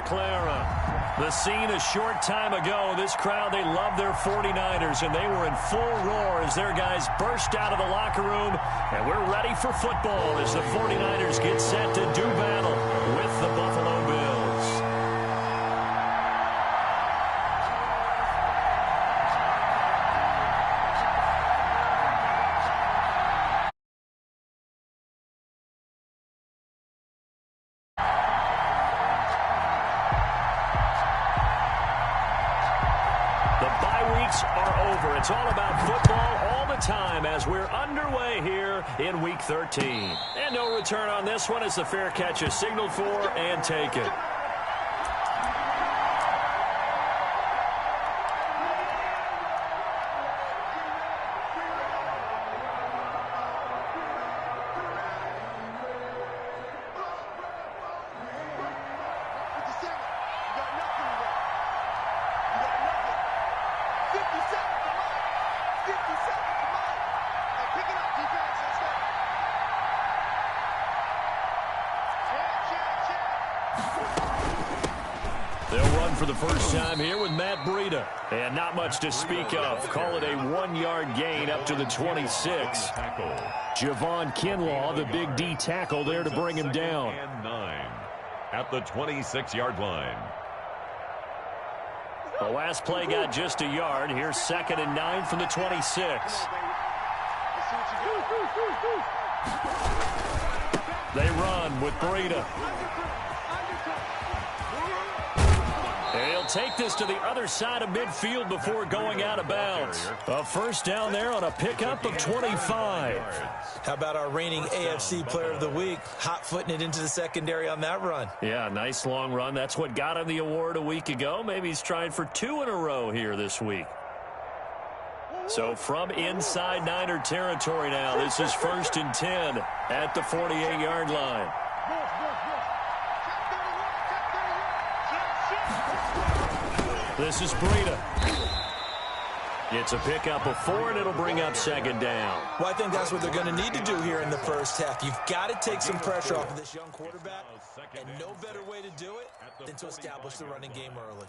Clara. The scene a short time ago. This crowd, they love their 49ers, and they were in full roar as their guys burst out of the locker room. And we're ready for football as the 49ers get set to do battle with the Buffalo Bills. Are over. It's all about football all the time as we're underway here in Week 13. And no return on this one as the fair catch is signaled for and taken. For the first time here with Matt Breida. And not much to speak of. Call it a 1-yard gain up to the 26. Javon Kinlaw, the big D tackle there to bring him down. And 9 at the 26-yard line. The last play got just a yard. Here's 2nd and 9 from the 26. They run with Breida. They'll take this to the other side of midfield before going out of bounds. A first down there on a pickup of 25. How about our reigning AFC Player of the Week, hot-footing it into the secondary on that run? Yeah, nice long run. That's what got him the award a week ago. Maybe he's trying for 2 in a row here this week. So from inside Niner territory now, this is 1st and 10 at the 48-yard line. This is Breida. It's a pickup of 4, and it'll bring up 2nd down. Well, I think that's what they're going to need to do here in the first half. You've got to take some pressure off of this young quarterback, and no better way to do it than to establish the running game early.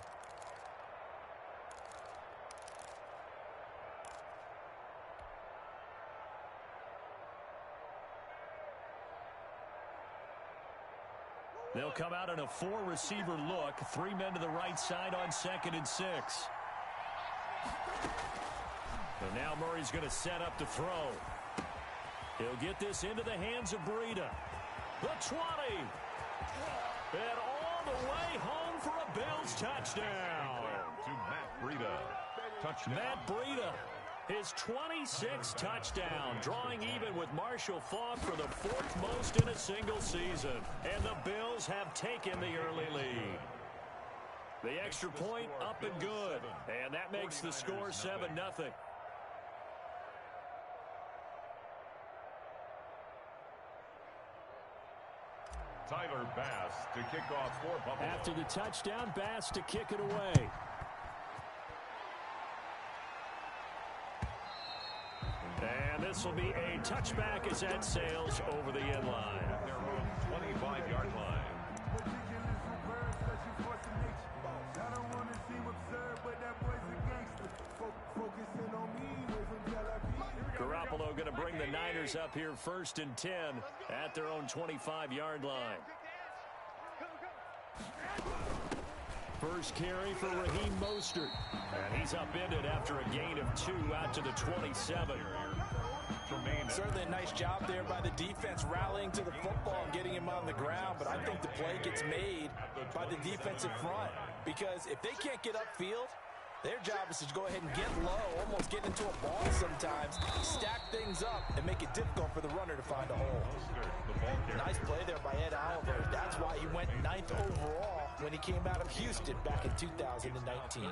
They'll come out in a 4-receiver look. 3 men to the right side on 2nd and 6. And now Murray's going to set up to throw. He'll get this into the hands of Breida. The 20. And all the way home for a Bills touchdown. To Matt Breida. Touchdown. Matt Breida. His 26th touchdown, drawing even with Marshall Faulk for the 4th most in a single season. And the Bills have taken the early lead. The extra point up and good. And that makes the score 7-0. Tyler Bass to kick off for Buffalo. After the touchdown, Bass to kick it away. And this will be a touchback as that sails over the end line. At their own 25-yard line. Garoppolo going to bring the Niners up here 1st and 10 at their own 25-yard line. First carry for Raheem Mostert. And he's upended after a gain of 2 out to the 27. Certainly a nice job there by the defense rallying to the football and getting him on the ground. But I think the play gets made by the defensive front. Because if they can't get upfield, their job is to go ahead and get low, almost get into a ball sometimes, stack things up, and make it difficult for the runner to find a hole. Nice play there by Ed Oliver. That's why he went 9th overall when he came out of Houston back in 2019.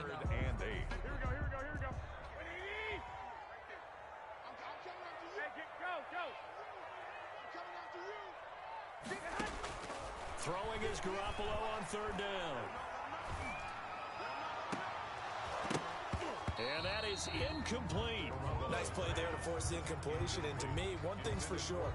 Throwing is Garoppolo on 3rd down. And that is incomplete. Nice play there to force the incompletion. And to me, one thing's for sure.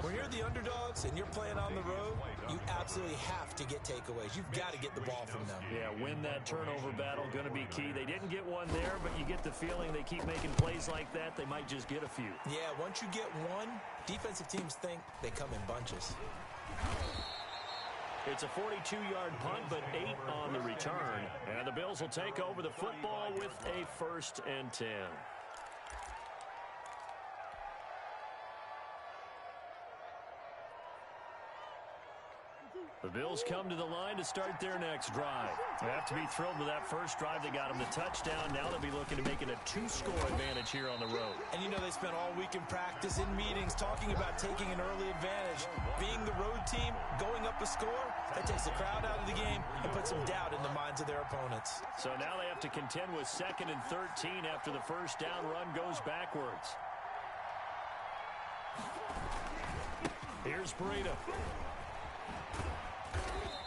When you're the underdogs and you're playing on the road, you absolutely have to get takeaways. You've got to get the ball from them. Yeah, win that turnover battle, going to be key. They didn't get one there, but you get the feeling they keep making plays like that, they might just get a few. Yeah, once you get one, defensive teams think they come in bunches. It's a 42-yard punt, but 8 on the return. And the Bills will take over the football with a 1st and 10. The Bills come to the line to start their next drive. They have to be thrilled with that first drive. They got them the touchdown. Now they'll be looking to make it a 2-score advantage here on the road. And you know they spent all week in practice, in meetings, talking about taking an early advantage. Being the road team, going up a score, that takes the crowd out of the game and puts some doubt in the minds of their opponents. So now they have to contend with 2nd and 13 after the first down run goes backwards. Here's Breida.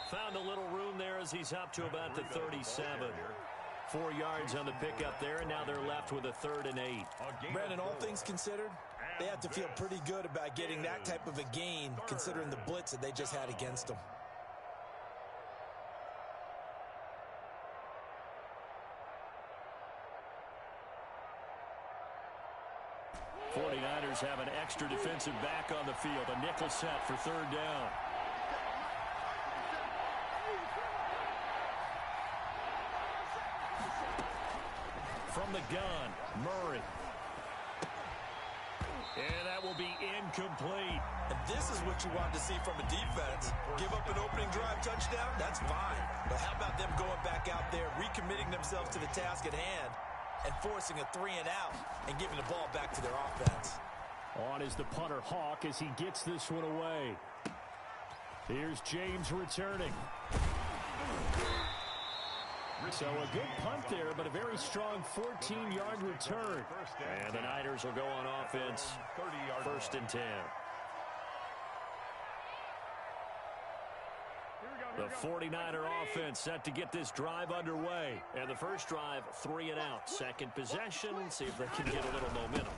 Found a little room there as he's up to about the 37. 4 yards on the pickup there, and now they're left with a 3rd and 8. Brandon, all things considered, they have to feel pretty good about getting that type of a gain, considering the blitz that they just had against them. '49ers have an extra defensive back on the field. A nickel set for 3rd down. From the gun, Murray. And that will be incomplete. And this is what you want to see from a defense. Give up an opening drive touchdown, that's fine. But how about them going back out there, recommitting themselves to the task at hand, and forcing a 3-and-out and giving the ball back to their offense. On is the punter, Hawk, as he gets this one away. Here's James returning. So a good punt there, but a very strong 14-yard return. And the Niners will go on offense, 1st and 10. The 49er offense set to get this drive underway. And the first drive, 3-and-out. Second possession, see if they can get a little momentum.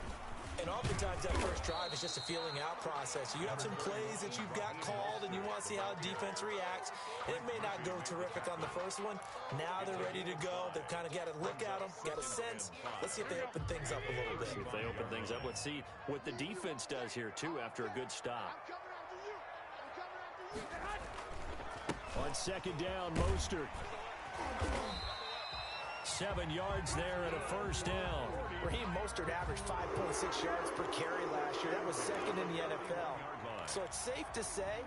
And oftentimes that first drive is just a feeling out process. You have some plays that you've got called and you want to see how the defense reacts. And it may not go terrific on the first one. Now they're ready to go. They've kind of got a look at them, got a sense. Let's see if they open things up a little bit. See if they open things up. Let's see what the defense does here, too, after a good stop. On 2nd down, Mostert. 7 yards there and a 1st down. Raheem Mostert averaged 5.6 yards per carry last year. That was 2nd in the NFL. So it's safe to say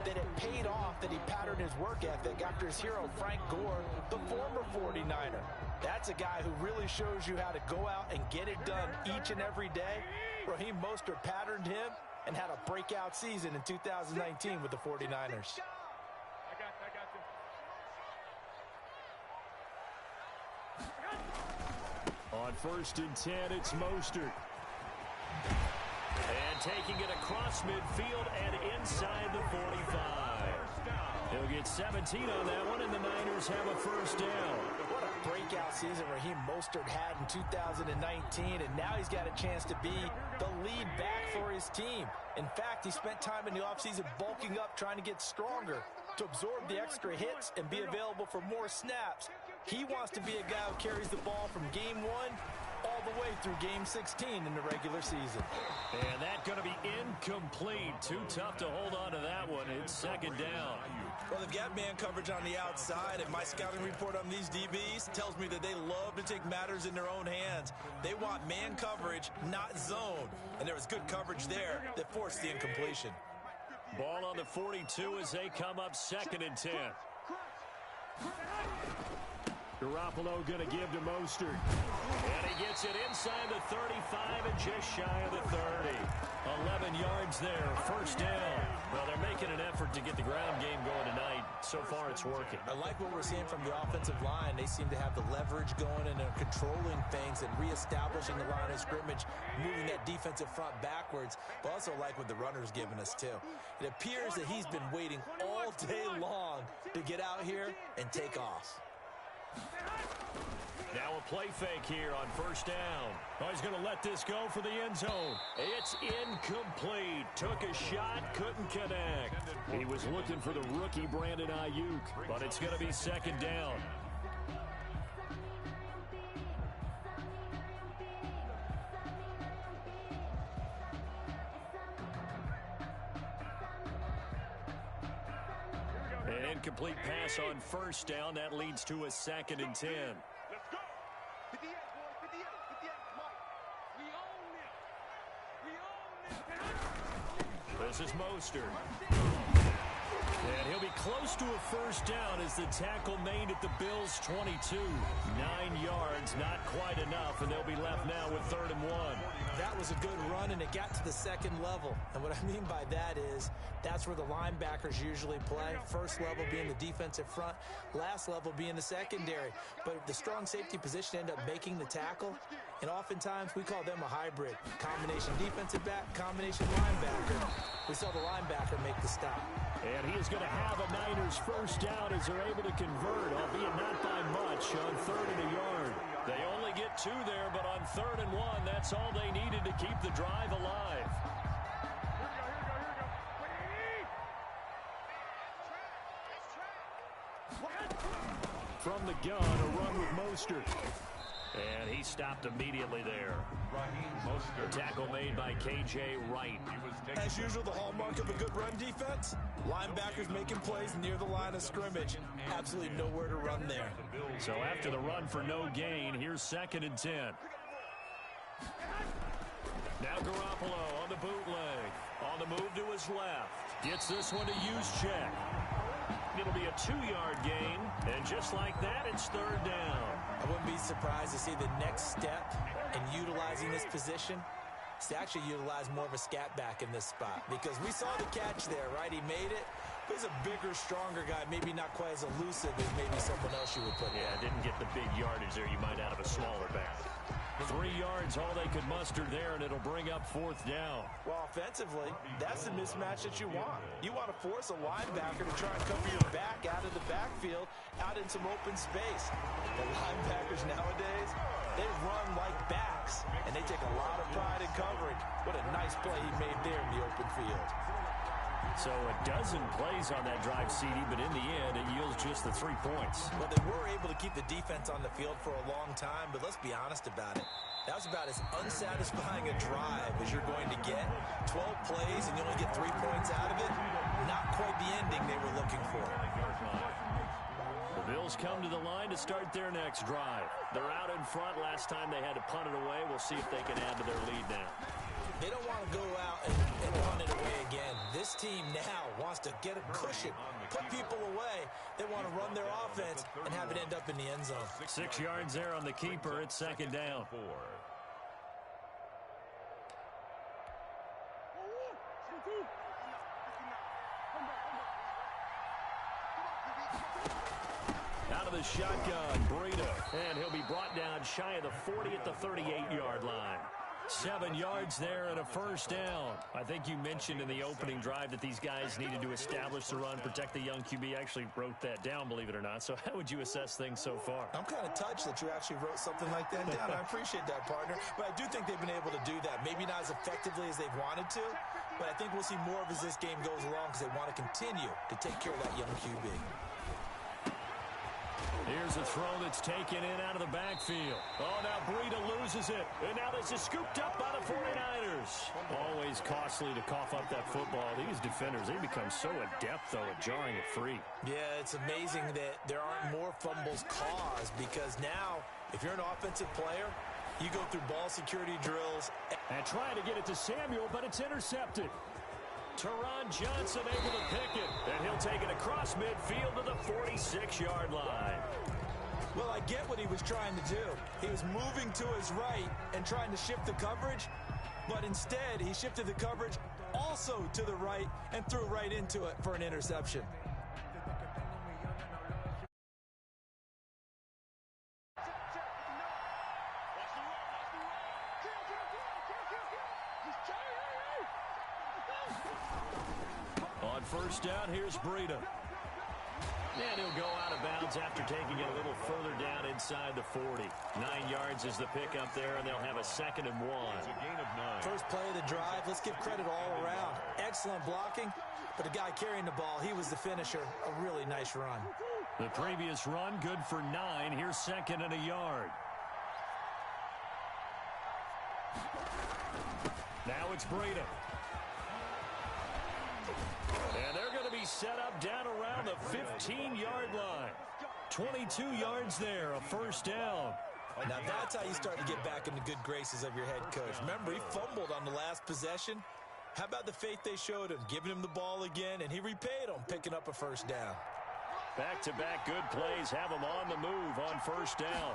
that it paid off that he patterned his work ethic after his hero, Frank Gore, the former 49er. That's a guy who really shows you how to go out and get it done each and every day. Raheem Mostert patterned him and had a breakout season in 2019 with the 49ers. On 1st and 10, it's Mostert. And taking it across midfield and inside the 45. He'll get 17 on that one, and the Niners have a 1st down. What a breakout season Raheem Mostert had in 2019, and now he's got a chance to be the lead back for his team. In fact, he spent time in the offseason bulking up, trying to get stronger to absorb the extra hits and be available for more snaps. He wants to be a guy who carries the ball from game 1 all the way through game 16 in the regular season. And that's going to be incomplete. Too tough to hold on to that one. It's 2nd down. Well, they've got man coverage on the outside, and my scouting report on these DBs tells me that they love to take matters in their own hands. They want man coverage, not zone. And there was good coverage there that forced the incompletion. Ball on the 42 as they come up 2nd and 10. Garoppolo going to give to Mostert. And he gets it inside the 35 and just shy of the 30. 11 yards there, 1st down. Well, they're making an effort to get the ground game going tonight. So far, it's working. I like what we're seeing from the offensive line. They seem to have the leverage going and they're controlling things and reestablishing the line of scrimmage, moving that defensive front backwards. But also like what the runner's giving us, too. It appears that he's been waiting all day long to get out here and take off. Now a play fake here on first down. Oh, he's going to let this go for the end zone. It's incomplete. Took a shot, couldn't connect. He was looking for the rookie Brandon Ayuk, but it's going to be second down. An incomplete pass on first down. That leads to a 2nd and 10. Let's go. 58, boys. 58. 58. Mike. We own this. This is Mostert. And he'll be close to a first down as the tackle made at the Bills' 22. 9 yards, not quite enough, and they'll be left now with 3rd and 1. That was a good run, and it got to the second level. And what I mean by that is that's where the linebackers usually play. First level being the defensive front, last level being the secondary. But the strong safety position ended up making the tackle, and oftentimes we call them a hybrid. Combination defensive back, combination linebacker. We saw the linebacker make the stop. And he is going to have a Niners first down as they're able to convert, albeit not by much, on 3rd and a yard. They only get 2 there, but on 3rd and 1, that's all they needed to keep the drive alive. From the gun, a run with Mostert. And he stopped immediately there. Raheem Mostert. Tackle made by K.J. Wright. As usual, the hallmark of a good run defense, linebackers making plays near the line of scrimmage. Absolutely nowhere to run there. So after the run for no gain, here's 2nd and 10. Now Garoppolo on the bootleg. On the move to his left. Gets this one to Juszczyk. It'll be a 2-yard gain, and just like that, it's 3rd down. I wouldn't be surprised to see the next step in utilizing this position is to actually utilize more of a scat back in this spot, because we saw the catch there, right? He made it. But he's a bigger, stronger guy, maybe not quite as elusive as maybe someone else you would put in. Yeah, didn't get the big yardage there you might out of a smaller back. 3 yards, all they could muster there, and it'll bring up 4th down. Well, offensively, that's the mismatch that you want. You want to force a linebacker to try and cover your back out of the backfield, out in some open space. The linebackers nowadays, they run like backs, and they take a lot of pride in covering. What a nice play he made there in the open field. So a dozen plays on that drive, CD, but in the end, it yields just the 3 points. Well, they were able to keep the defense on the field for a long time, but let's be honest about it. That was about as unsatisfying a drive as you're going to get. 12 plays and you only get 3 points out of it. Not quite the ending they were looking for. The Bills come to the line to start their next drive. They're out in front. Last time they had to punt it away. We'll see if they can add to their lead now. They don't want to go out and punt it away again. This team now wants to get a cushion, put people away. They want to run their offense and have it end up in the end zone. 6 yards there on the keeper. It's 2nd down. Out of the shotgun, Breida. And he'll be brought down shy of the 40 at the 38-yard line. 7 yards there and a first down. I think you mentioned in the opening drive that these guys needed to establish the run, protect the young QB. Actually wrote that down, believe it or not. So how would you assess things so far? I'm kind of touched that you actually wrote something like that down. I appreciate that, partner. But I do think they've been able to do that. Maybe not as effectively as they've wanted to, but I think we'll see more of as this game goes along because they want to continue to take care of that young QB. Here's a throw that's taken in out of the backfield. Oh, now Breida loses it. And now this is scooped up by the 49ers. Always costly to cough up that football. These defenders, they become so adept, though, at jarring it free. Yeah, it's amazing that there aren't more fumbles caused, because now, if you're an offensive player, you go through ball security drills. And trying to get it to Samuel, but it's intercepted. Teron Johnson able to pick it, and he'll take it across midfield to the 46-yard line. Well, I get what he was trying to do. He was moving to his right and trying to shift the coverage, but instead he shifted the coverage also to the right and threw right into it for an interception. On first down, here's Breida. And he'll go out of bounds after taking it a little further down inside the 40. 9 yards is the pickup there, and they'll have a 2nd and 1. It's a gain of 9. First play of the drive, let's give credit all around. Excellent blocking, but the guy carrying the ball, he was the finisher. A really nice run. The previous run, good for 9. Here's 2nd and a yard. Now it's Breida. And they're going to be set up down around the 15-yard line. 22 yards there, a 1st down. Now that's how you start to get back in the good graces of your head coach. Remember, he fumbled on the last possession. How about the faith they showed him, giving him the ball again, and he repaid them, picking up a 1st down. Back-to-back good plays have them on the move on 1st down.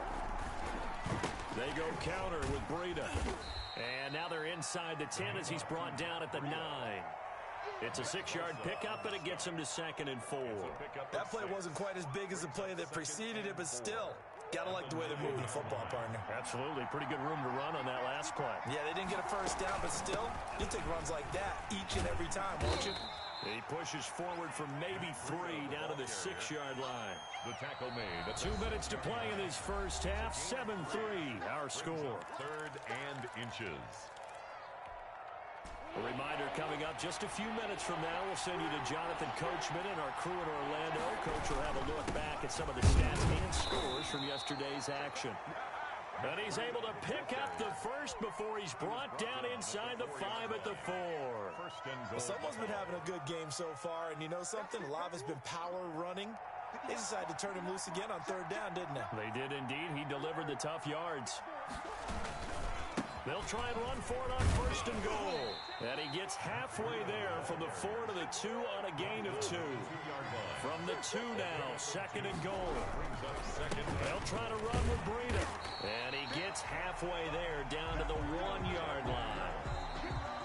They go counter with Breida. And now they're inside the 10 as he's brought down at the 9. It's a 6-yard pickup, and it gets him to 2nd and 4. That play wasn't quite as big as the play that preceded it, but still, gotta like the way they're moving the football, partner. Absolutely. Pretty good room to run on that last play. Yeah, they didn't get a 1st down, but still, you'll take runs like that each and every time, won't you? He pushes forward from maybe 3 down to the 6-yard line. The tackle made. 2 minutes to play in this first half. 7-3, our score. 3rd and inches. A reminder coming up just a few minutes from now. We'll send you to Jonathan Coachman and our crew in Orlando. Coach will have a look back at some of the stats and scores from yesterday's action. And he's able to pick up the 1st before he's brought down inside the 5 at the 4. Well, someone's been having a good game so far, and you know something? A lot of it's been power running. They decided to turn him loose again on 3rd down, didn't they? They did indeed. He delivered the tough yards. They'll try and run for it on 1st and goal. And he gets halfway there from the 4 to the 2 on a gain of 2. From the 2 now, 2nd and goal. They'll try to run with Breida. And he gets halfway there down to the 1-yard line.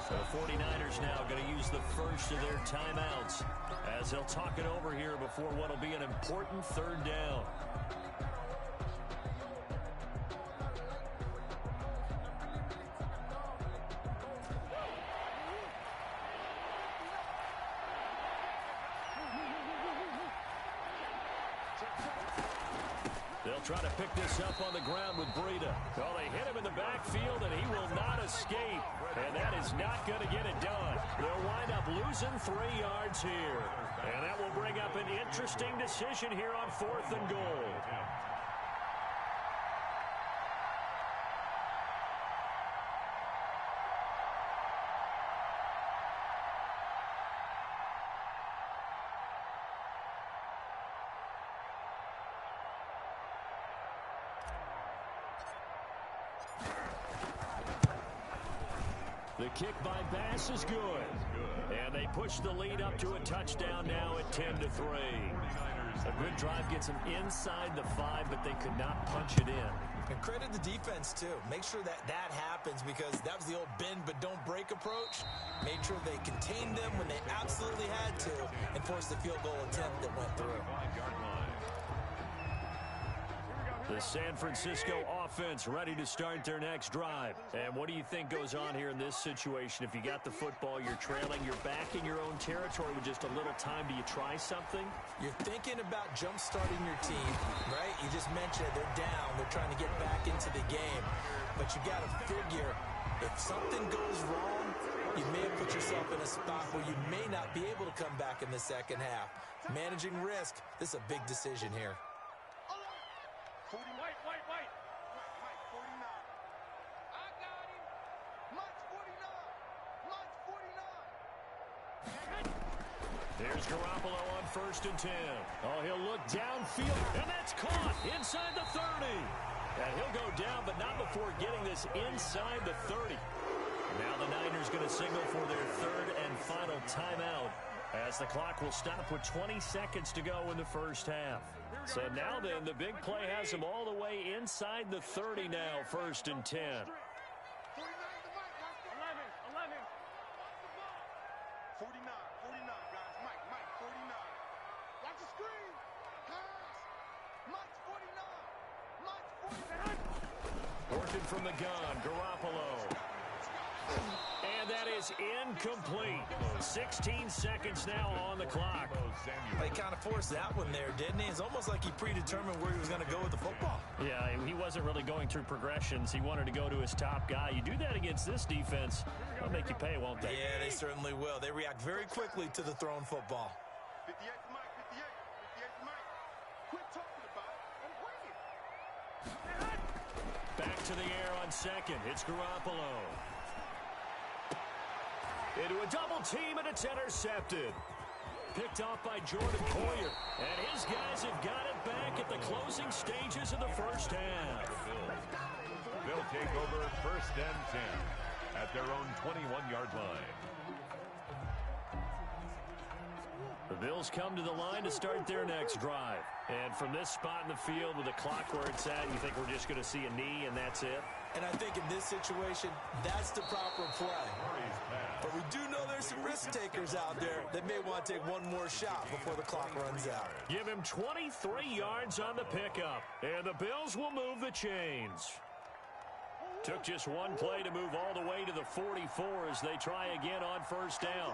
So the 49ers now going to use the first of their timeouts as they'll talk it over here before what will be an important 3rd down. They'll try to pick this up on the ground with Breida. Well, they hit him in the backfield, and he will not escape. And that is not going to get it done. They'll wind up losing 3 yards here. And that will bring up an interesting decision here on 4th and goal. The kick by Bass is good. And they push the lead up to a touchdown now at 10-3. A good drive gets them inside the 5, but they could not punch it in. And credit the defense, too. Make sure that happens because that was the old bend but don't break approach. Made sure they contained them when they absolutely had to and forced the field goal attempt that went through. The San Francisco offense ready to start their next drive. And what do you think goes on here in this situation? If you got the football, you're trailing, you're back in your own territory with just a little time. Do you try something? You're thinking about jump-starting your team, right? You just mentioned it. They're down. They're trying to get back into the game. But you got to figure if something goes wrong, you may have put yourself in a spot where you may not be able to come back in the second half. Managing risk, this is a big decision here. 40, Mike, 49. I got him. Mike's 49. There's Garoppolo on 1st and 10. Oh, he'll look downfield, and that's caught inside the 30. And he'll go down, but not before getting this inside the 30. Now the Niners going to signal for their 3rd and final timeout as the clock will stop with 20 seconds to go in the first half. So now then, the big play has them all the way inside the 30 now, 1st and 10. 49 to Mike. 11. 49, guys. Mike, 49. Watch the screen. Pass. Mike's 49. Working from the gun, Garoppolo. And And that is incomplete. 16 seconds now on the clock. He kind of forced that one there, didn't he? It's almost like he predetermined where he was going to go with the football. Yeah, he wasn't really going through progressions. He wanted to go to his top guy. You do that against this defense, they'll make you pay, won't they? Yeah, they certainly will. They react very quickly to the thrown football. 58 to Mike, 58. 58 to Mike. Quit talking about it and bring it. Back to the air on second. It's Garoppolo. Into a double team, and it's intercepted. Picked off by Jordan Poyer. And his guys have got it back at the closing stages of the first half. They'll take over first and 10 at their own 21-yard line. The Bills come to the line to start their next drive. And from this spot in the field with the clock where it's at, you think we're just going to see a knee and that's it? And I think in this situation, that's the proper play. But we do know there's some risk takers out there that may want to take one more shot before the clock runs out. Give him 23 yards on the pickup. And the Bills will move the chains. Took just one play to move all the way to the 44 as they try again on first down.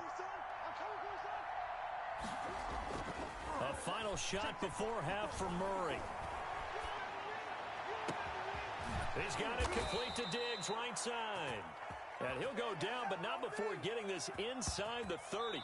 A final shot before half for Murray. He's got it complete to Diggs, right side. And he'll go down, but not before getting this inside the 30.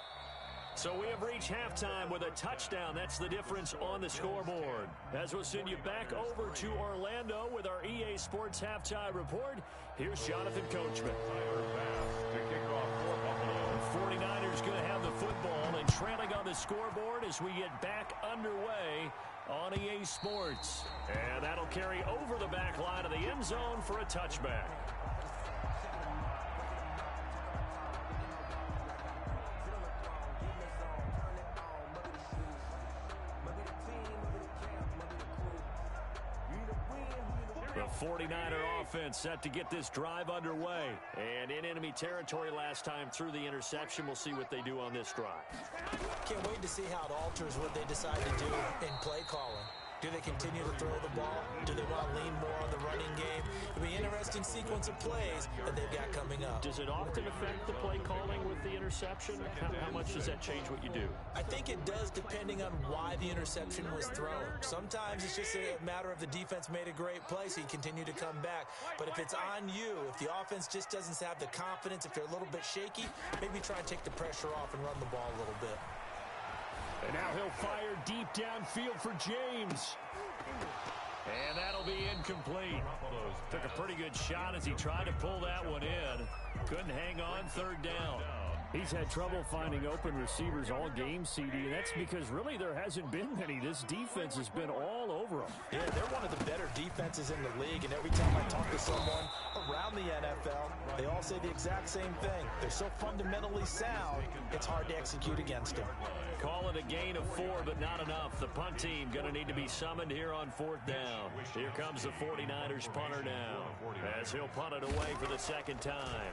So we have reached halftime with a touchdown. That's the difference on the scoreboard. As we'll send you back over to Orlando with our EA Sports Halftime Report, here's Jonathan Coachman. To kick off for Buffalo. The 49ers going to have the football and trailing on the scoreboard as we get back underway on EA Sports. And that'll carry over the back line of the end zone for a touchback. The 49er offense set to get this drive underway. And in enemy territory last time through the interception. We'll see what they do on this drive. Can't wait to see how it alters what they decide to do in play calling. Do they continue to throw the ball? Do they want to lean more on the running game? It'll be an interesting sequence of plays that they've got coming up. Does it often affect the play calling with the interception? How much does that change what you do? I think it does depending on why the interception was thrown. Sometimes it's just a matter of the defense made a great play, so you continue to come back. But if it's on you, if the offense just doesn't have the confidence, if they're a little bit shaky, maybe try and take the pressure off and run the ball a little bit. And now he'll fire deep downfield for James. And that'll be incomplete. Took a pretty good shot as he tried to pull that one in. Couldn't hang on, third down. He's had trouble finding open receivers all game, CD, and that's because really there hasn't been many. This defense has been all over them. Yeah, they're one of the better defenses in the league, and every time I talk to someone around the NFL, they all say the exact same thing. They're so fundamentally sound, it's hard to execute against them. Call it a gain of 4, but not enough. The punt team going to need to be summoned here on fourth down. Here comes the 49ers punter now as he'll punt it away for the second time.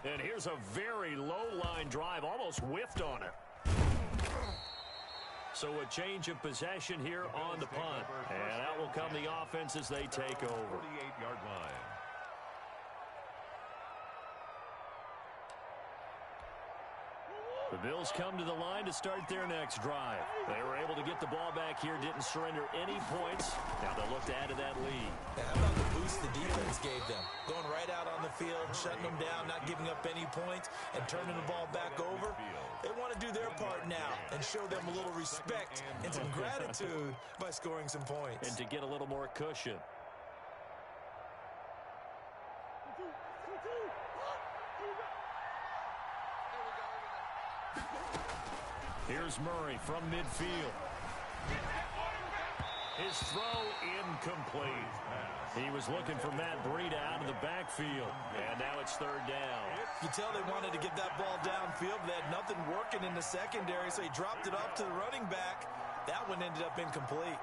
And here's a very low-line drive, almost whiffed on it. So a change of possession here on the punt. And that will come the offense as they take over. 48-yard line. The Bills come to the line to start their next drive. They were able to get the ball back here, didn't surrender any points. Now they'll look to add to that lead. How about the boost the defense gave them? Going right out on the field, shutting them down, not giving up any points, and turning the ball back over. They want to do their part now and show them a little respect and some gratitude by scoring some points. And to get a little more cushion. Here's Murray from midfield. His throw incomplete. He was looking for Matt Breida out of the backfield. And now it's third down. You tell they wanted to get that ball downfield. They had nothing working in the secondary, so he dropped it off to the running back. That one ended up incomplete.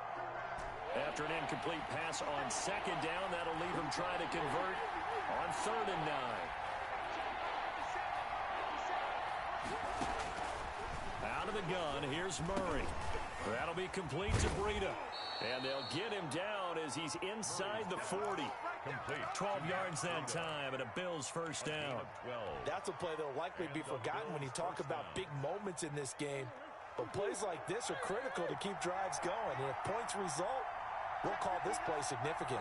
After an incomplete pass on second down, that'll leave him trying to convert on 3rd and 9. Out of the gun, here's Murray. That'll be complete to Breida. And they'll get him down as he's inside the 40. Complete. 12 yards that time and a Bills first down. 12. That's a play that will likely be forgotten when you talk about big moments in this game. But plays like this are critical to keep drives going. And if points result, we'll call this play significant.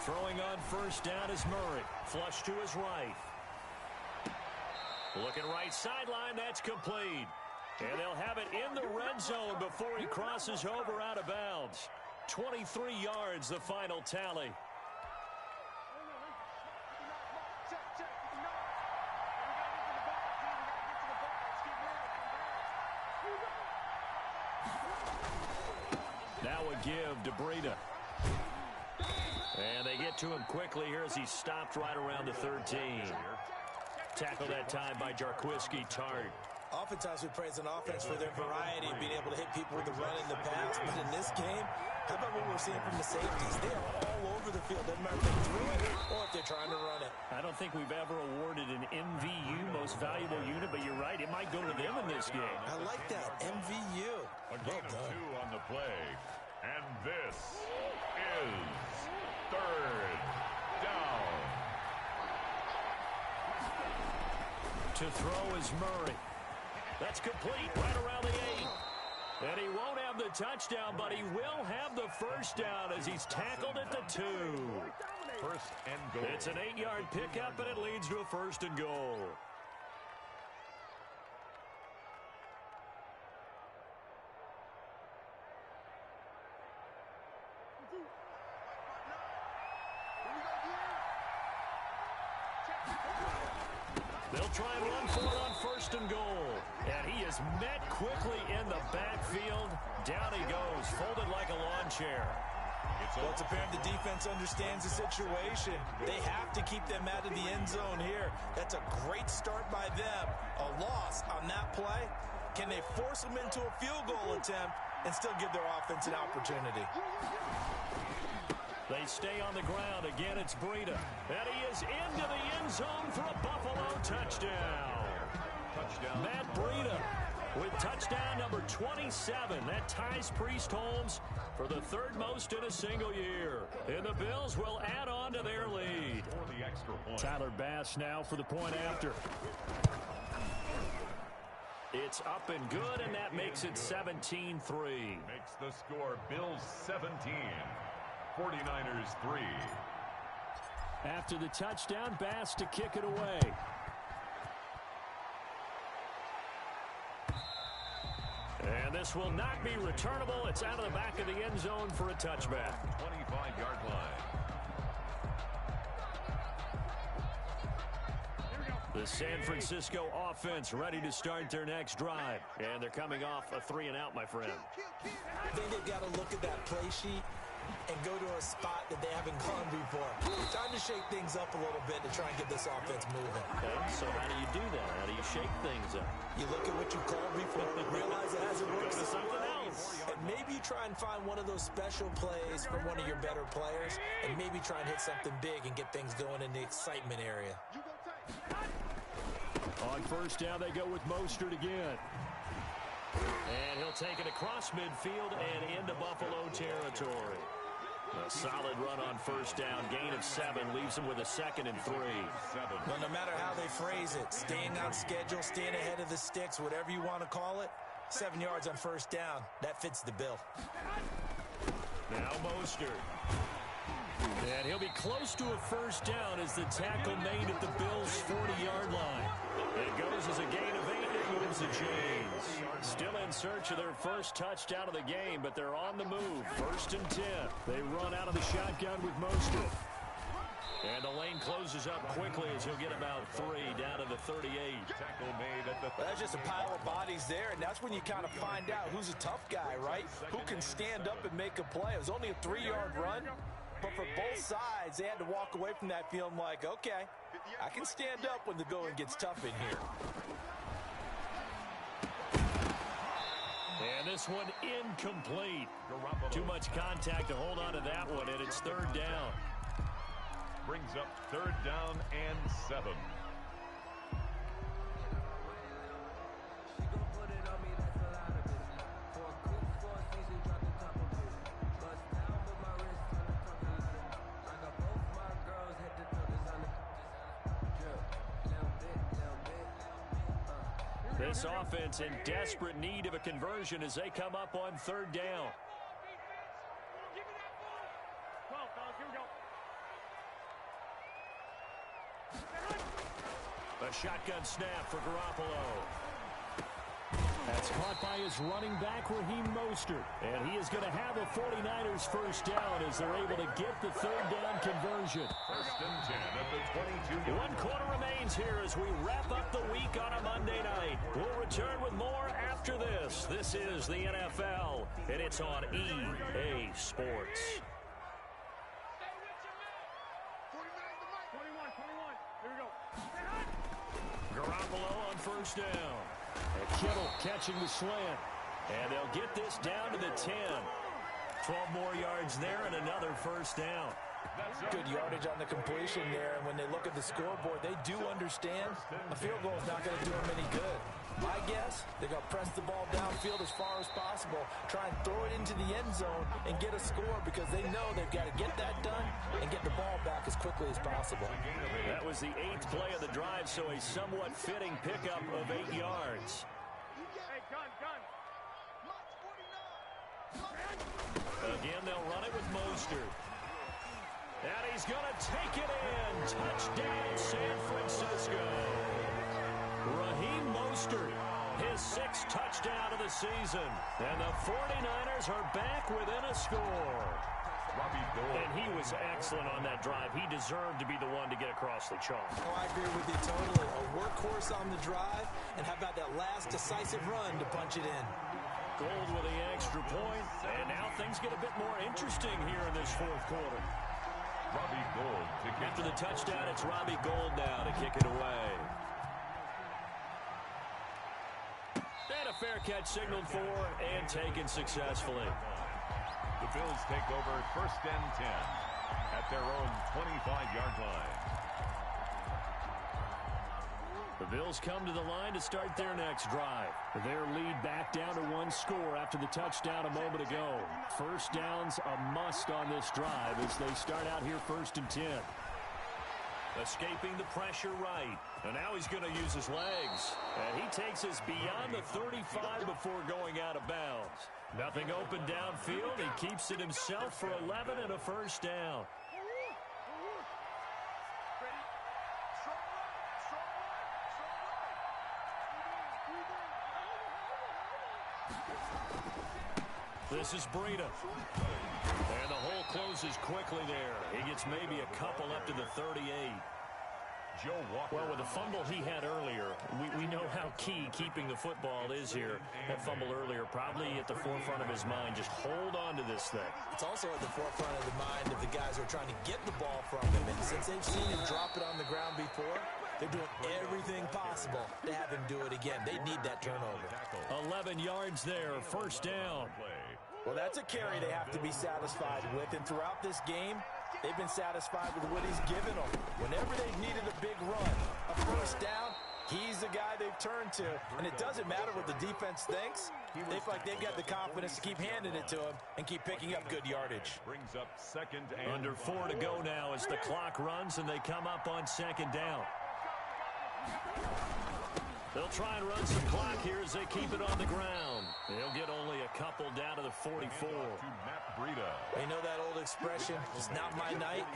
Throwing on first down is Murray. Flush to his right. Looking right sideline, that's complete. And they'll have it in the red zone before he crosses over out of bounds. 23 yards, the final tally. Now a give to Breida. And they get to him quickly here as he's stopped right around the 13. Tackled that time by Jarquiski Tart. Oftentimes we praise an offense for their variety of being able to hit people with the run and the pass. But in this game, how about what we're seeing from the safeties? They are all over the field. Doesn't matter if they threw it or if they're trying to run it. I don't think we've ever awarded an MVU, most valuable unit, but you're right. It might go to them in this game. I like that. MVU. A gain of 2 on the play. And this is third down. To throw is Murray. That's complete right around the 8. And he won't have the touchdown, but he will have the first down as he's tackled at the 2. First and goal. It's an 8-yard pickup, and it leads to a first and goal. They'll try and run for it on first and goal. And he is met quickly in the backfield. Down he goes, folded like a lawn chair. Well, it's apparent the defense understands the situation. They have to keep them out of the end zone here. That's a great start by them. A loss on that play. Can they force them into a field goal attempt and still give their offense an opportunity? They stay on the ground. Again, it's Breida. And he is into the end zone for a Buffalo touchdown. Matt Breida with touchdown number 27. That ties Priest Holmes for the third most in a single year. And the Bills will add on to their lead. For the extra point. Tyler Bass now for the point after. It's up and good, and that makes it 17-3. Makes the score Bills 17. 49ers 3. After the touchdown, Bass to kick it away. And this will not be returnable. It's out of the back of the end zone for a touchback. 25-yard line. The San Francisco offense ready to start their next drive. And they're coming off a 3-and-out, my friend. I think they've got to look at that play sheet and go to a spot that they haven't gone before. Time to shake things up a little bit to try and get this offense moving. Okay, so how do you do that? How do you shake things up? You look at what you called before, realize it hasn't worked Go to so something well, else. and maybe you try and find one of those special plays from one of your better players, and maybe try and hit something big and get things going in the excitement area. On first down, they go with Mostert again. And he'll take it across midfield and into Buffalo territory. A solid run on first down. Gain of 7 leaves him with a 2nd and 3. Well, no matter how they phrase it, staying on schedule, staying ahead of the sticks, whatever you want to call it, 7 yards on first down, that fits the bill. Now Mostert. And he'll be close to a first down as the tackle made at the Bills' 40-yard line. It goes as a gain of 8 and moves the chains. Still in search of their first touchdown of the game, but they're on the move. 1st and 10. They run out of the shotgun with Mostert. And the lane closes up quickly as he'll get about 3 down to the 38. Tackle made at the Well, that's just a pile of bodies there, and that's when you kind of find out who's a tough guy, right? Who can stand up and make a play. It was only a 3-yard run, but for both sides, they had to walk away from that feeling like, okay, I can stand up when the going gets tough in here. And this one incomplete. Too much contact to hold on to that one, and it's 3rd down. brings up 3rd down and 7. This offense in desperate need of a conversion as they come up on third down. A shotgun snap for Garoppolo. That's caught by his running back, Raheem Mostert. And he is going to have a 49ers first down as they're able to get the third down conversion. First and 10 at the 22. 1 quarter remains here as we wrap up the week on a Monday night. We'll return with more after this. This is the NFL, and it's on EA Sports. 21. Here we go. Garoppolo on first down. And Kittle catching the slant. And they'll get this down to the 10. 12 more yards there and another first down. Good yardage on the completion there. And when they look at the scoreboard, they do understand a field goal is not going to do them any good. My guess, they're going to press the ball downfield as far as possible, try and throw it into the end zone and get a score because they know they've got to get that done and get the ball back as quickly as possible. That was the 8th play of the drive, so a somewhat fitting pickup of 8 yards. Hey, gun. Again, they'll run it with Mostert. And he's going to take it in. Touchdown, San Francisco. Raheem Mostert, his 6th touchdown of the season. And the 49ers are back within a score. And he was excellent on that drive. He deserved to be the one to get across the chalk. Oh, I agree with you totally. A workhorse on the drive, and how about that last decisive run to punch it in? Gold with the extra point, and now things get a bit more interesting here in this 4th quarter. Robbie Gould to kick. After the touchdown, it's Robbie Gould now to kick it away. And a fair catch signaled for and taken successfully. The Bills take over first and 10 at their own 25-yard line. The Bills come to the line to start their next drive. Their lead back down to 1 score after the touchdown a moment ago. First down's a must on this drive as they start out here first and 10. Escaping the pressure right. And now he's going to use his legs. And he takes us beyond the 35 before going out of bounds. Nothing open downfield. He keeps it himself for 11 and a first down. This is Breida. And the hole closes quickly there. He gets maybe a couple up to the 38. Joe Walker. Well, with the fumble he had earlier, we know how key keeping the football is here. That fumble earlier probably at the forefront of his mind. Just hold on to this thing. It's also at the forefront of the mind of the guys who are trying to get the ball from him. And since they've seen him drop it on the ground before, they're doing everything possible to have him do it again. They need that turnover. 11 yards there, first down. Well, that's a carry they have to be satisfied with. And throughout this game, they've been satisfied with what he's given them. Whenever they've needed a big run, a first down, he's the guy they've turned to. And it doesn't matter what the defense thinks. They feel like they've got the confidence to keep handing it to him and keep picking up good yardage. Brings up second and Under 4 to go now as the clock runs and they come up on second down. They'll try and run some clock here as they keep it on the ground. They'll get only a couple down to the 44. to Matt Breida. You know that old expression, it's not my night.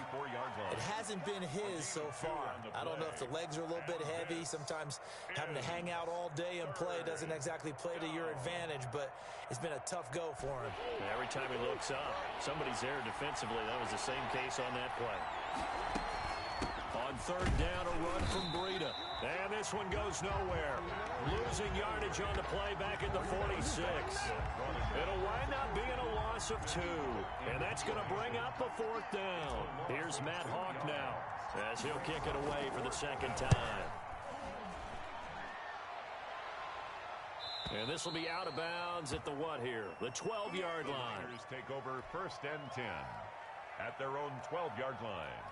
It hasn't been his so far. I don't know if the legs are a little bit heavy. Sometimes having to hang out all day and play doesn't exactly play to your advantage, but it's been a tough go for him. Every time he looks up, somebody's there defensively. That was the same case on that play. On third down, a run from Breida. And this one goes nowhere. Losing yardage on the play back at the 46. It'll wind up being a loss of 2. And that's going to bring up a 4th down. Here's Matt Hawk now as he'll kick it away for the second time. And this will be out of bounds at the what here? The 12-yard line. Raiders take over first and 10 at their own 12-yard line.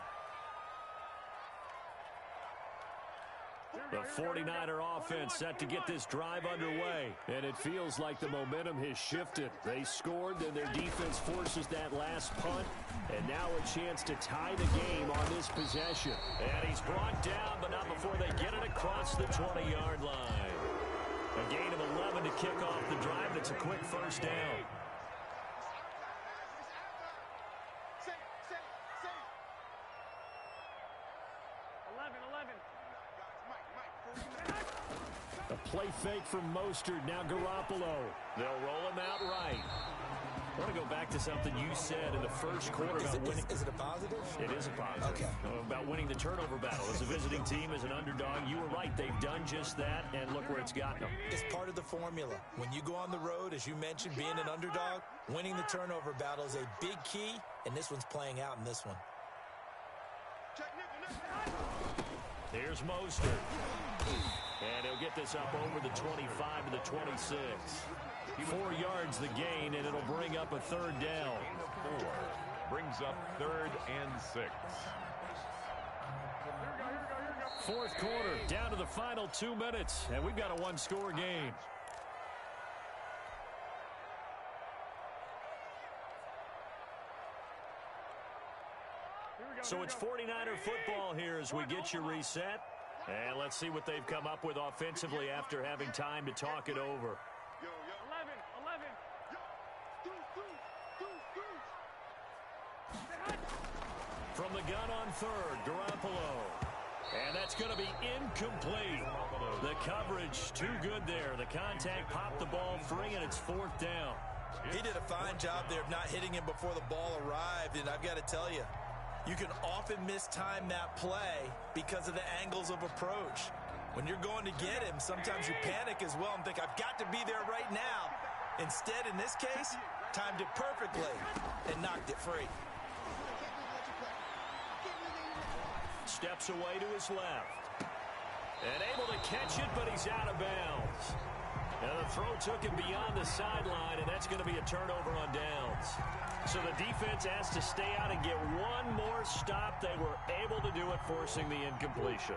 The 49er offense set to get this drive underway. And it feels like the momentum has shifted. They scored, then their defense forces that last punt. And now a chance to tie the game on this possession. And he's brought down, but not before they get it across the 20-yard line. A gain of 11 to kick off the drive. It's a quick first down. A play fake from Mostert. Now Garoppolo. They'll roll him out right. I want to go back to something you said in the first quarter about winning. Is it a positive? It is a positive. Okay. About winning the turnover battle. As a visiting team, as an underdog, you were right. They've done just that, and look where it's gotten them. It's part of the formula. When you go on the road, as you mentioned, being an underdog, winning the turnover battle is a big key, and this one's playing out in this one. Here's Mostert. And he'll get this up over the 25 to the 26. 4 yards the gain, and it'll bring up a third down. 4 brings up 3rd and 6. Fourth quarter, down to the final 2 minutes, and we've got a one-score game. So it's 49er football here as we get you reset. And let's see what they've come up with offensively after having time to talk it over. 11. From the gun on third, Garoppolo. And that's going to be incomplete. The coverage too good there. The contact popped the ball free, and it's 4th down. He did a fine job there of not hitting him before the ball arrived, and I've got to tell you, you can often mistime that play because of the angles of approach. When you're going to get him, sometimes you panic as well and think, I've got to be there right now. Instead, in this case, timed it perfectly and knocked it free. Steps away to his left. And able to catch it, but he's out of bounds. And the throw took him beyond the sideline, and that's going to be a turnover on downs. So the defense has to stay out and get one more stop. They were able to do it, forcing the incompletion.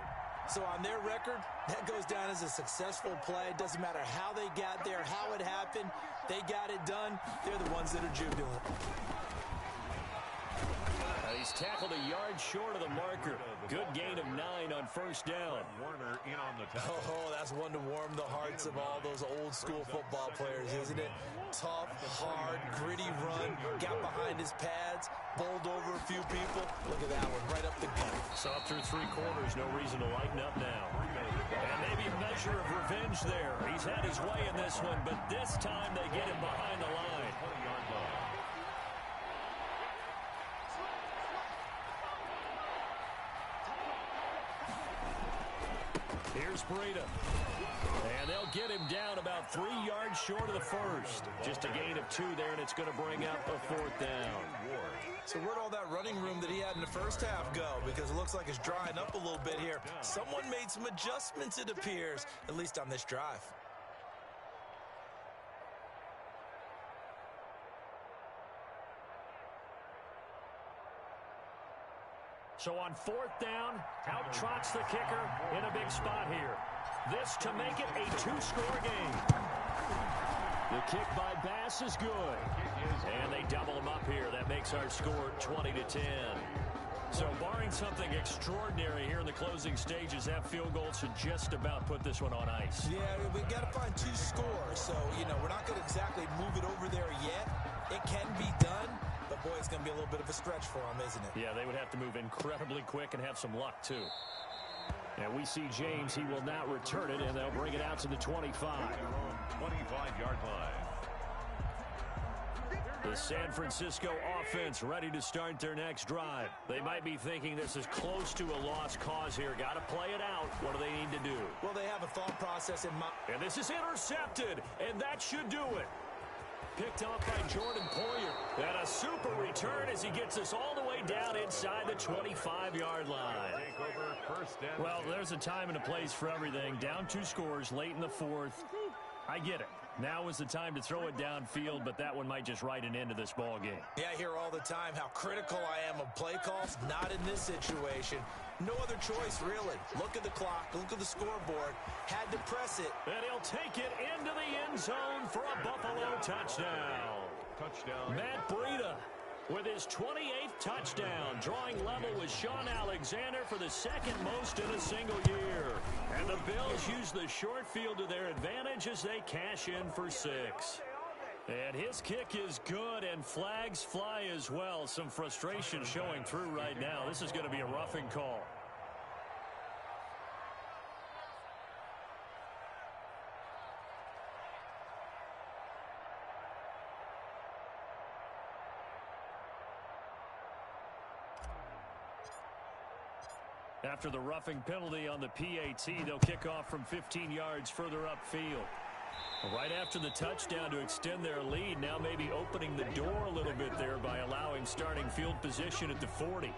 So on their record, that goes down as a successful play. It doesn't matter how they got there, how it happened. They got it done. They're the ones that are jubilant. He's tackled a yard short of the marker. Good gain of 9 on first down. Warner in on the tackle. Oh, that's one to warm the hearts of all those old school football players, isn't it? Tough, hard, gritty run. Got behind his pads, bowled over a few people. Look at that one, right up the gut. So up through 3 quarters, no reason to lighten up now. And maybe a measure of revenge there. He's had his way in this one, but this time they get him behind the line. 20-yard line. Here's Breida. And they'll get him down about 3 yards short of the first. Just a gain of 2 there, and it's going to bring up a 4th down. So where'd all that running room that he had in the first half go? Because it looks like it's drying up a little bit here. Someone made some adjustments, it appears, at least on this drive. So on 4th down, out trots the kicker in a big spot here. This to make it a 2-score game. The kick by Bass is good. And they double him up here. That makes our score 20-10. So barring something extraordinary here in the closing stages, that field goal should just about put this one on ice. Yeah, we've got to find 2 scores. So, we're not going to exactly move it over there yet. It can be done. But, boy, it's going to be a little bit of a stretch for them, isn't it? Yeah, they would have to move incredibly quick and have some luck, too. And we see James. He will not return it, and they'll bring it out to the 25. 25-yard line. The San Francisco offense ready to start their next drive. They might be thinking this is close to a lost cause here. Got to play it out. What do they need to do? Well, they have a thought process in mind. And this is intercepted, and that should do it. Picked up by Jordan Poyer. And a super return as he gets us all the way down inside the 25-yard line. Well, there's a time and a place for everything. Down 2 scores late in the 4th. I get it. Now is the time to throw it downfield, but that one might just write an end to this ball game. Yeah, I hear all the time how critical I am of play calls. Not in this situation. No other choice, really. Look at the clock. Look at the scoreboard. Had to press it. And he'll take it into the end zone for a Buffalo touchdown. Touchdown. Matt Breida. with his 28th touchdown, drawing level with Sean Alexander for the second most in a single year. And the Bills use the short field to their advantage as they cash in for 6. And his kick is good, and flags fly as well. Some frustration showing through right now. This is going to be a roughing call. After the roughing penalty on the PAT, they'll kick off from 15 yards further upfield. Right after the touchdown to extend their lead, now maybe opening the door a little bit there by allowing starting field position at the 40. Here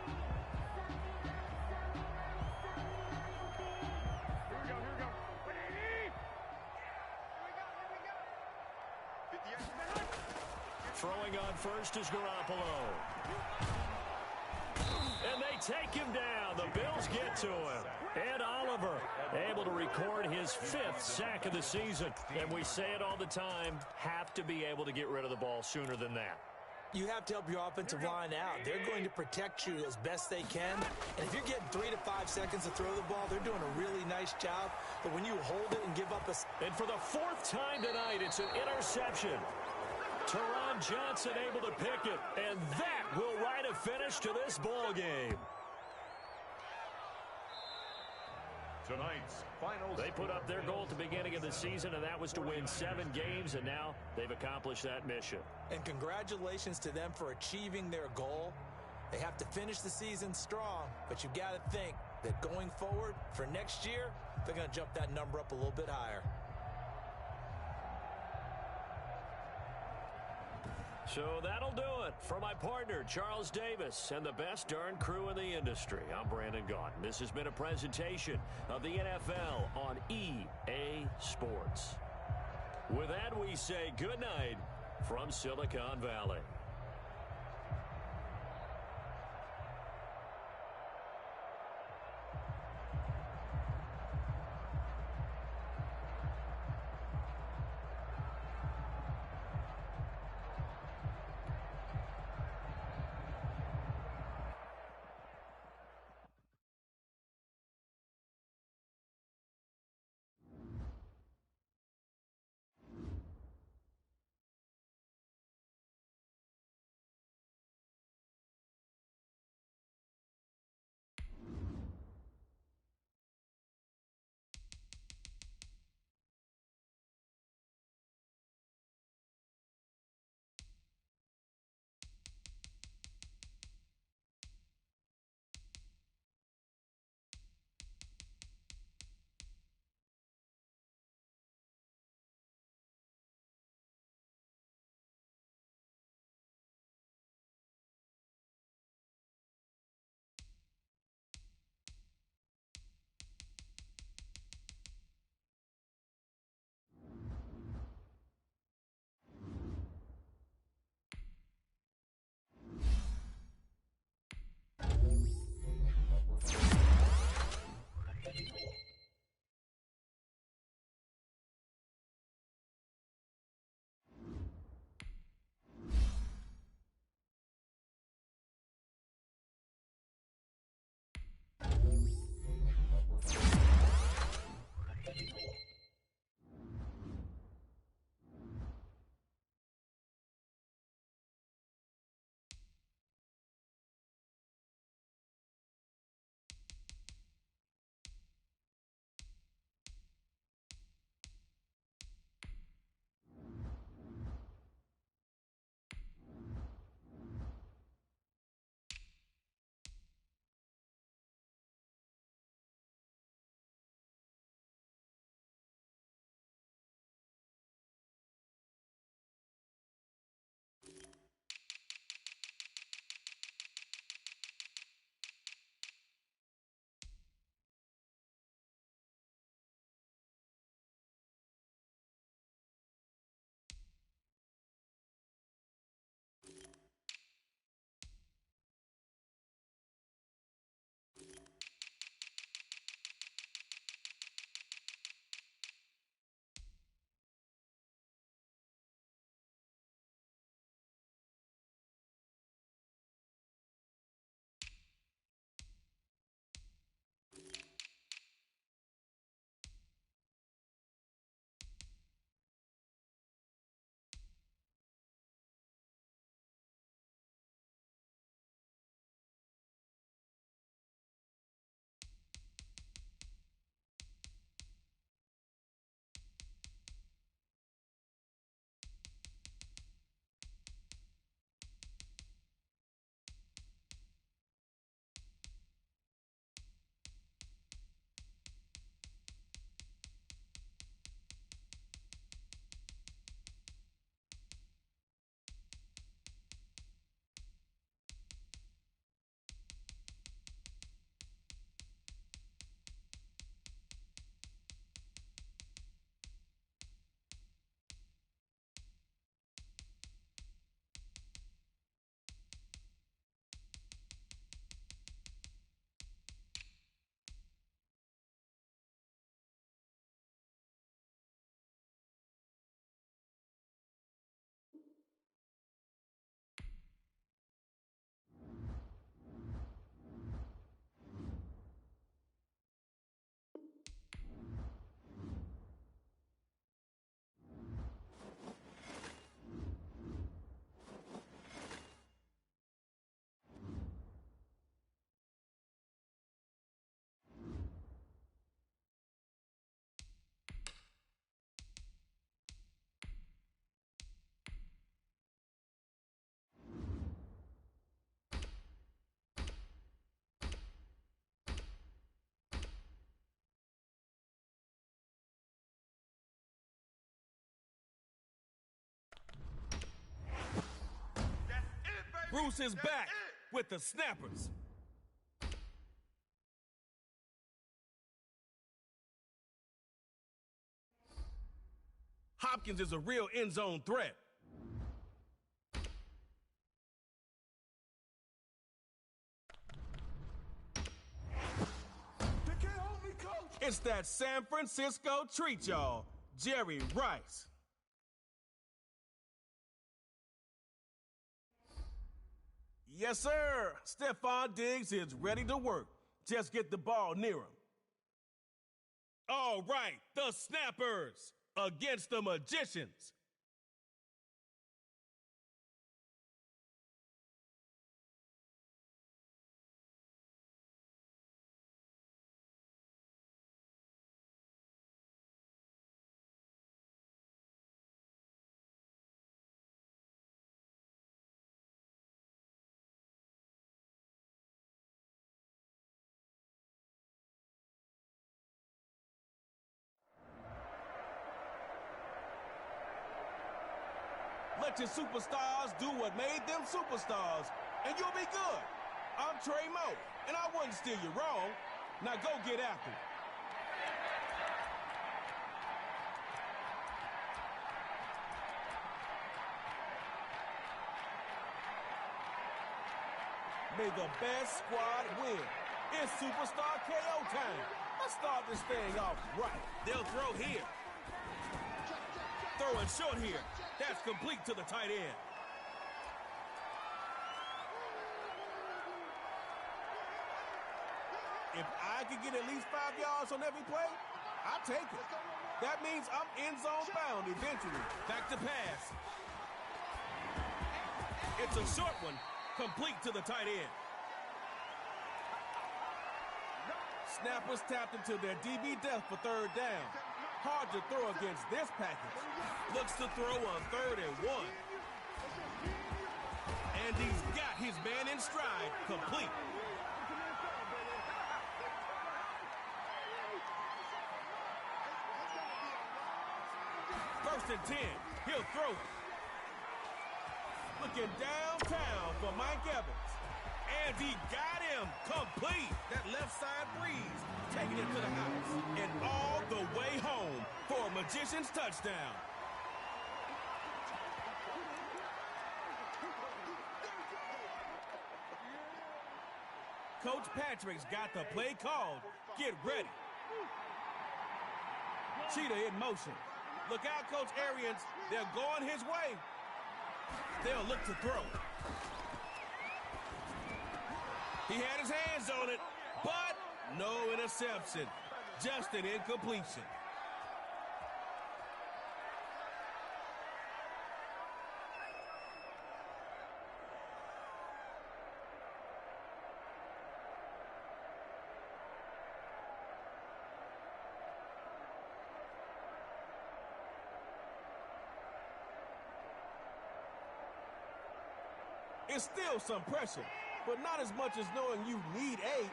we go. Here we go. 58. Throwing on first is Garoppolo. And they take him down. The Bills get to him. Ed Oliver able to record his 5th sack of the season. And we say it all the time, have to be able to get rid of the ball sooner than that. You have to help your offensive line out. They're going to protect you as best they can. And if you're getting 3 to 5 seconds to throw the ball, they're doing a really nice job. But when you hold it and give up a... And for the 4th time tonight, it's an interception. Teron Johnson able to pick it. And that will write a finish to this ball game. Tonight's final. They put up their goal at the beginning of the season, and that was to win 7 games, and now they've accomplished that mission. And congratulations to them for achieving their goal. They have to finish the season strong, but you've got to think that going forward for next year, they're going to jump that number up a little bit higher. So that'll do it for my partner, Charles Davis, and the best darn crew in the industry. I'm Brandon Gaudin. This has been a presentation of the NFL on EA Sports. With that, we say good night from Silicon Valley. Bruce is back with the Snappers. Hopkins is a real end zone threat. It's that San Francisco treat, y'all. Jerry Rice. Yes, sir. Stephon Diggs is ready to work. Just get the ball near him. All right, the Snappers against the Magicians. Let your superstars do what made them superstars, and you'll be good. I'm Trey Moe, and I wouldn't steer you wrong. Now go get after it. May the best squad win. It's Superstar KO time. Let's start this thing off right. They'll throw here. Throwing short here. That's complete to the tight end. If I could get at least 5 yards on every play, I'll take it. That means I'm end zone bound eventually. Back to pass. It's a short one, complete to the tight end. Snappers tapped into their DB depth for third down. Hard to throw against this package. Looks to throw on 3rd and 1. And he's got his man in stride, complete. First and 10, he'll throw it. Looking downtown for Mike Evans. And he got him complete. That left side breeze, taking it to the house. And all the way home for a Magician's touchdown. Coach Patrick's got the play called. Get ready. Cheetah in motion. Look out, Coach Arians. They're going his way. They'll look to throw. He had his hands on it, but no interception. Just an incompletion. It's still some pressure, but not as much as knowing you need 8.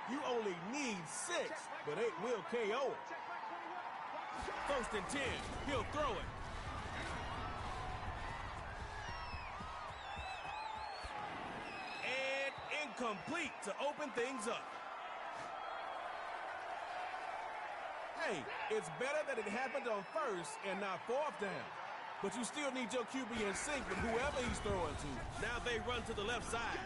You only need 6, but 8 will KO it. First and 10, he'll throw it. And incomplete to open things up. Hey, it's better that it happened on 1st and not 4th down. But you still need your QB in sync with whoever he's throwing to. Now they run to the left side.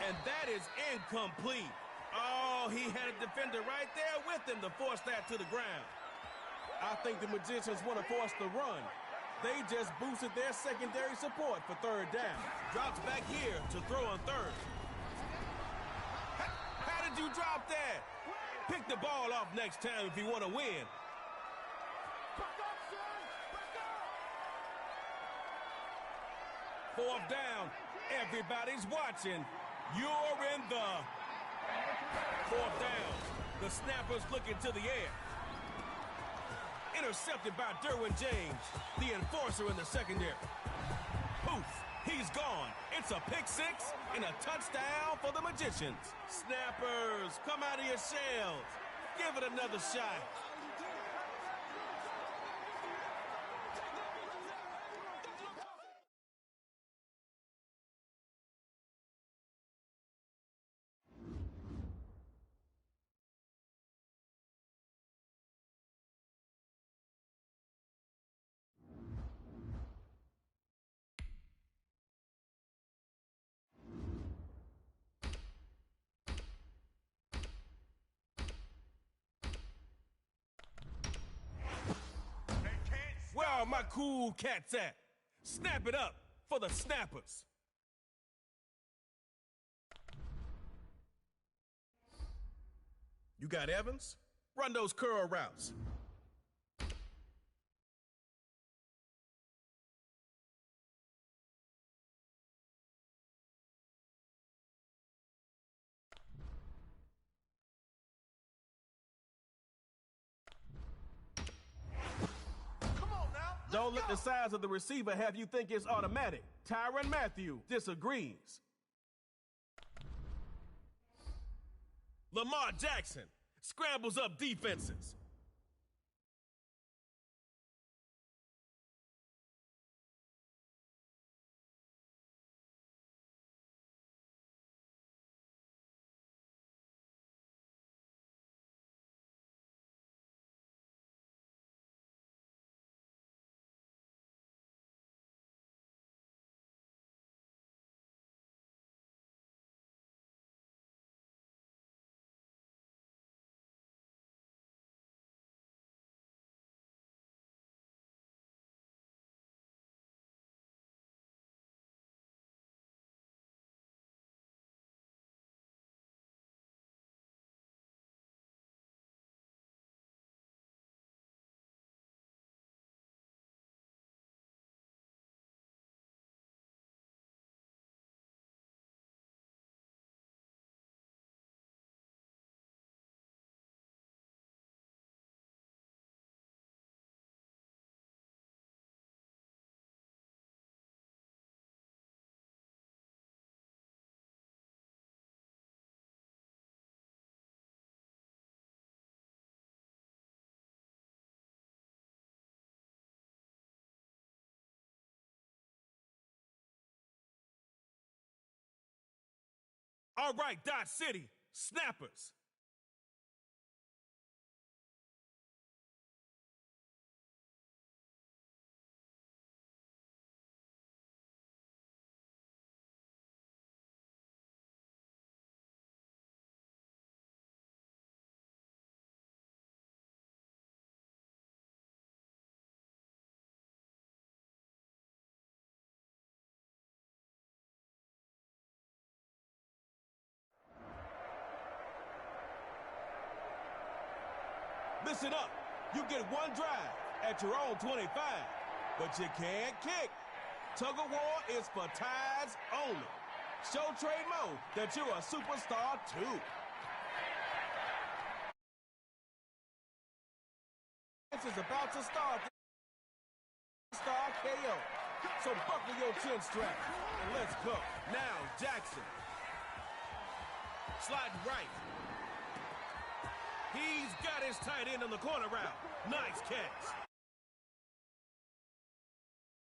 And that is incomplete. Oh, he had a defender right there with him to force that to the ground. I think the Magicians want to force the run. They just boosted their secondary support for 3rd down. Drops back here to throw on 3rd. How did you drop that? Pick the ball off next time if you want to win. 4th down. Everybody's watching. You're in the 4th down. The Snappers looking to the air. Intercepted by Derwin James, the enforcer in the secondary. Poof, he's gone. It's a pick 6 and a touchdown for the Magicians. Snappers, come out of your shells. Give it another shot. are my cool cats at? Snap it up for the Snappers. You got Evans? Run those curl routes. Don't let the size of the receiver have you think it's automatic. Tyrann Mathieu disagrees. Lamar Jackson scrambles up defenses. All right, Dot City, Snappers. Listen up. You get one drive at your own 25, but you can't kick. Tug of war is for ties only. Show Trey Mo that you're a superstar too. This is about to start. Star KO. So buckle your chin strap and let's go. Now Jackson. Sliding right. He's got his tight end on the corner route. Nice catch.